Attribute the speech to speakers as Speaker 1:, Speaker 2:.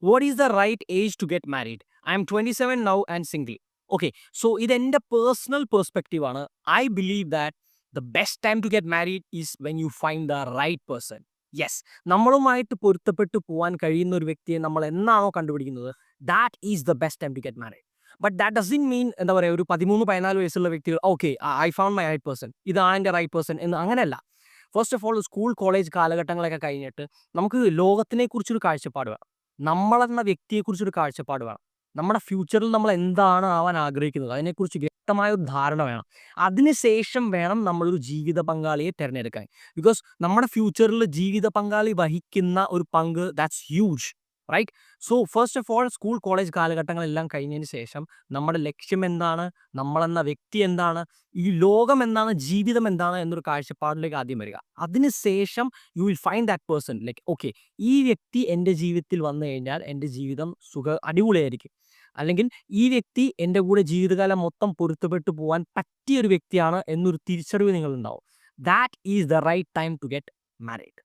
Speaker 1: What is the right age to get married? I am 27 now and single. Okay, so ഇതെൻ്റെ personal perspective ആണ്. I believe that the best time to get married is when you find the right person. Yes, നമ്മളുമായിട്ട് പൊരുത്തപ്പെട്ടു പോകാൻ കഴിയുന്ന ഒരു വ്യക്തിയെ നമ്മൾ എന്നാണോ കണ്ടുപിടിക്കുന്നത്, that is the best time to get married. But that doesn't mean എന്താ പറയുക, ഒരു 13-14 വയസ്സുള്ള വ്യക്തികൾ okay I found my right person, ഇതാണ് എൻ്റെ റൈറ്റ് പേഴ്സൺ എന്ന് അങ്ങനെയല്ല. First of all school college കാലഘട്ടങ്ങളൊക്കെ കഴിഞ്ഞിട്ട് നമുക്ക് ലോകത്തിനെ കുറിച്ചൊരു കാഴ്ചപ്പാട് വേണം, നമ്മളെന്ന വ്യക്തിയെക്കുറിച്ചൊരു കാഴ്ചപ്പാട് വേണം, നമ്മുടെ ഫ്യൂച്ചറിൽ നമ്മൾ എന്താണ് ആവാൻ ആഗ്രഹിക്കുന്നത് അതിനെക്കുറിച്ച് വ്യക്തമായ ഒരു ധാരണ വേണം. അതിനുശേഷം വേണം നമ്മളൊരു ജീവിത പങ്കാളിയെ തിരഞ്ഞെടുക്കാൻ. ബിക്കോസ് നമ്മുടെ ഫ്യൂച്ചറിൽ ജീവിത പങ്കാളി വഹിക്കുന്ന ഒരു പങ്ക് that's huge, right? So first of all school college കാലഘട്ടങ്ങളെല്ലാം കഴിഞ്ഞതിന് ശേഷം നമ്മുടെ ലക്ഷ്യം എന്താണ്, നമ്മളെന്ന വ്യക്തി എന്താണ്, ഈ ലോകം എന്താണ്, ജീവിതം എന്താണ് എന്നൊരു കാഴ്ചപ്പാടിലേക്ക് ആദ്യം വരിക. അതിനുശേഷം you will find that person like okay, ഈ വ്യക്തി എൻ്റെ ജീവിതത്തിൽ വന്നു കഴിഞ്ഞാൽ എൻ്റെ ജീവിതം അടിപൊളിയായിരിക്കും, അല്ലെങ്കിൽ ഈ വ്യക്തി എൻ്റെ കൂടെ ജീവിതകാലം മൊത്തം പൊരുത്തപ്പെട്ടു പോകാൻ പറ്റിയൊരു വ്യക്തിയാണ് എന്നൊരു തിരിച്ചറിവ് നിങ്ങളുണ്ടാവും. That is the right time to get married.